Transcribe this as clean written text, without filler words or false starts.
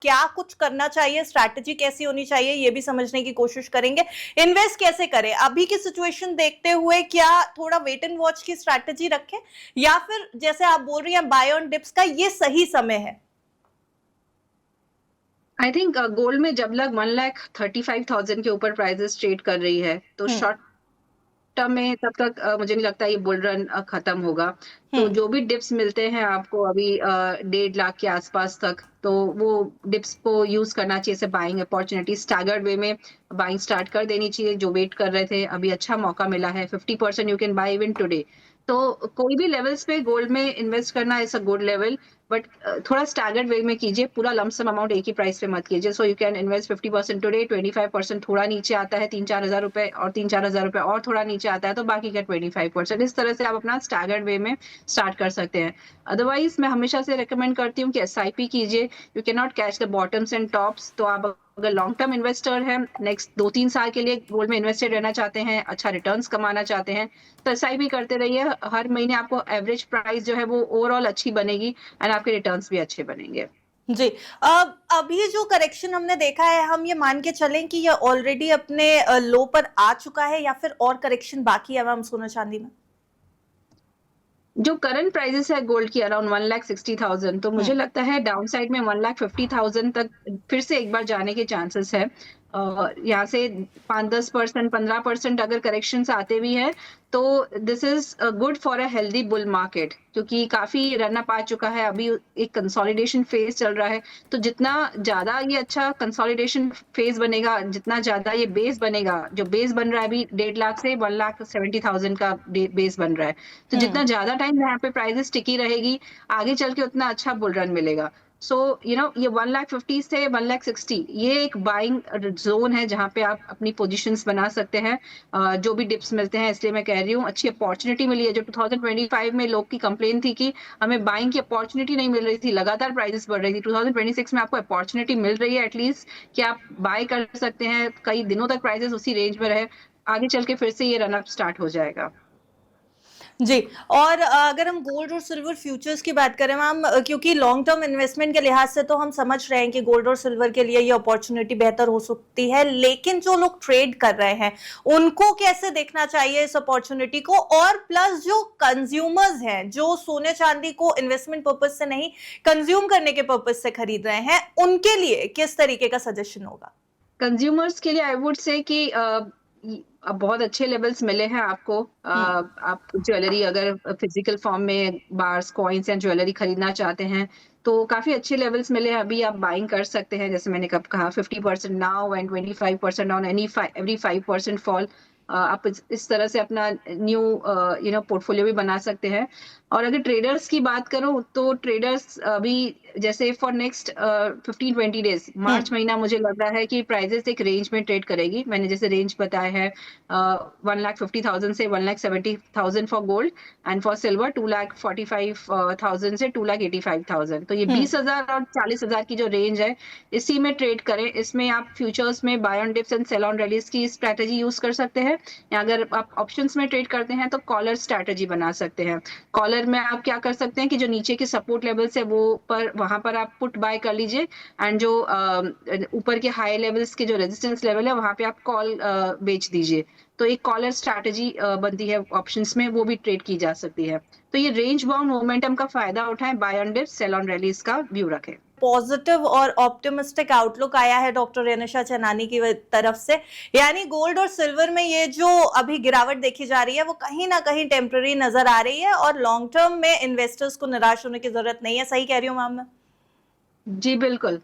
क्या कुछ करना चाहिए, स्ट्रैटेजी कैसी होनी चाहिए, ये भी समझने की कोशिश करेंगे। इन्वेस्ट कैसे करें अभी की सिचुएशन देखते हुए, क्या थोड़ा वेट एंड वॉच की स्ट्रैटेजी रखें या फिर जैसे आप बोल रही हैं बाय ऑन डिप्स का ये सही समय है? आई थिंक गोल्ड में जब लग 1,35,000 के ऊपर प्राइसेस ट्रेड कर रही है, तो हम्म। शॉर्ट टर्म में तब तक मुझे नहीं लगता ये बुल रन खत्म होगा। तो हम्म। जो भी डिप्स मिलते हैं आपको अभी 1.5 लाख के आसपास तक, तो वो डिप्स को यूज करना चाहिए, बाइंग अपॉर्चुनिटी स्टैगर्ड वे में बाइंग स्टार्ट कर देनी चाहिए। जो वेट कर रहे थे, अभी अच्छा मौका मिला है, 50% you can buy even today. तो कोई भी लेवल्स पे गोल्ड में इन्वेस्ट करना is a good level, but थोड़ा स्टैगर्ड वे में कीजिए, पूरा लमसम अमाउंट एक ही प्राइस पे मत कीजिए। So you can invest 50% today, 25% थोड़ा नीचे आता है 3-4 हज़ार रुपए, और 3-4 हज़ार रुपए और थोड़ा नीचे आता है तो बाकी का 25%। इस तरह से आप अपना स्टैगर्ड वे में स्टार्ट कर सकते हैं। अदरवाइज मैं हमेशा से रिकमेंड करती हूँ कि एसआईपी कीजिए। You can not catch the bottoms and tops. तो आप अगर लॉन्ग टर्म इन्वेस्टर हैं, नेक्स्ट 2-3 साल के लिए गोल्ड में इन्वेस्टेड रहना चाहते हैं, अच्छा रिटर्न्स कमाना चाहते हैं, तो एसआईपी करते रहिए। हर महीने आपको एवरेज प्राइस जो है वो ओवरऑल अच्छी बनेगी एंड आपके रिटर्न्स भी अच्छे बनेंगे। जी। अब अभी जो करेक्शन हमने देखा है, हम ये मान के चलें कि ये ऑलरेडी अपने लो पर आ चुका है या फिर और करेक्शन बाकी है मैम सोना चांदी में? जो करंट प्राइसेस है गोल्ड की अराउंड 1,60,000, तो मुझे लगता है डाउन साइड में 1,50,000 तक फिर से एक बार जाने के चांसेस है। यहाँ से 5-10%, 15% अगर करेक्शन आते भी हैं, तो this is good for a healthy bull market, क्योंकि काफी रन अप आ चुका है। अभी एक कंसोलिडेशन फेज चल रहा है, तो जितना ज्यादा ये अच्छा कंसोलिडेशन फेज बनेगा, जितना ज्यादा ये बेस बनेगा, जो बेस बन रहा है अभी 1.5 लाख से 1,70,000 का बेस बन रहा है, तो जितना ज्यादा टाइम यहाँ पे प्राइसेस टिकी रहेगी, आगे चल के उतना अच्छा बुल रन मिलेगा। सो ये 1,50,000 से 1,60,000 ये एक बाइंग जोन है जहाँ पे आप अपनी पोजीशंस बना सकते हैं। जो भी डिप्स मिलते हैं, इसलिए मैं कह रही हूँ अच्छी अपॉर्चुनिटी मिली है। जो 2025 में लोग की कंप्लेन थी कि हमें बाइंग की अपॉर्चुनिटी नहीं मिल रही थी, लगातार प्राइसेस बढ़ रही थी, 2026 में आपको अपॉर्चुनिटी मिल रही है एटलीस्ट कि आप बाय कर सकते हैं। कई दिनों तक प्राइसेस उसी रेंज में रहे, आगे चल के फिर से ये रन अप स्टार्ट हो जाएगा। जी। और अगर हम गोल्ड और सिल्वर फ्यूचर्स की बात करें मैम, क्योंकि लॉन्ग टर्म इन्वेस्टमेंट के लिहाज से तो हम समझ रहे हैं कि गोल्ड और सिल्वर के लिए ये अपॉर्चुनिटी बेहतर हो सकती है, लेकिन जो लोग ट्रेड कर रहे हैं उनको कैसे देखना चाहिए इस अपॉर्चुनिटी को? और प्लस जो कंज्यूमर्स हैं, जो सोने चांदी को इन्वेस्टमेंट पर्पज से नहीं, कंज्यूम करने के पर्पज से खरीद रहे हैं, उनके लिए किस तरीके का सजेशन होगा? कंज्यूमर्स के लिए आई वुड से कि अब बहुत अच्छे लेवल्स मिले हैं आपको। आप ज्वेलरी अगर फिजिकल फॉर्म में बार्स, कॉइन्स एंड ज्वेलरी खरीदना चाहते हैं, तो काफी अच्छे लेवल्स मिले हैं। अभी आप बाइंग कर सकते हैं, जैसे मैंने कब कहा 50% now and 25% on every 5% fall. आप इस तरह से अपना न्यू पोर्टफोलियो भी बना सकते हैं। और अगर ट्रेडर्स की बात करूं, तो ट्रेडर्स अभी जैसे फॉर नेक्स्ट 15-20 डेज, मार्च महीना मुझे लग रहा है कि प्राइसेस एक रेंज में ट्रेड करेगी। मैंने जैसे रेंज बताया है 1,50,000 से 1,70,000 for gold, and for silver 2,45,000 से 2,85,000। तो ये 20,000 और 40,000 की जो रेंज है, इसी में ट्रेड करें। इसमें आप फ्यूचर्स में buy on dips and sell on rallies की स्ट्रैटेजी यूज कर सकते हैं, या अगर आप ऑप्शंस में ट्रेड करते हैं तो कॉलर स्ट्रैटेजी बना सकते हैं। कॉलर में आप क्या कर सकते हैं कि जो नीचे के सपोर्ट लेवल्स है वो पर वहां पर आप पुट बाय कर लीजिए, एंड जो ऊपर के हाई लेवल्स के जो रेजिस्टेंस लेवल है वहां पे आप कॉल बेच दीजिए। तो एक कॉलर स्ट्रैटेजी बनती है ऑप्शंस में, वो भी ट्रेड की जा सकती है। तो ये रेंज बाउंड मोमेंटम का फायदा उठाएं, buy on dips sell on rallies का व्यू रखें। पॉजिटिव और ऑप्टिमिस्टिक आउटलुक आया है डॉक्टर रेनिशा चन्नानी की तरफ से, यानी गोल्ड और सिल्वर में ये जो अभी गिरावट देखी जा रही है वो कहीं ना कहीं टेम्पररी नजर आ रही है और लॉन्ग टर्म में इन्वेस्टर्स को निराश होने की जरूरत नहीं है। सही कह रही हूँ मैम मैं? जी बिल्कुल।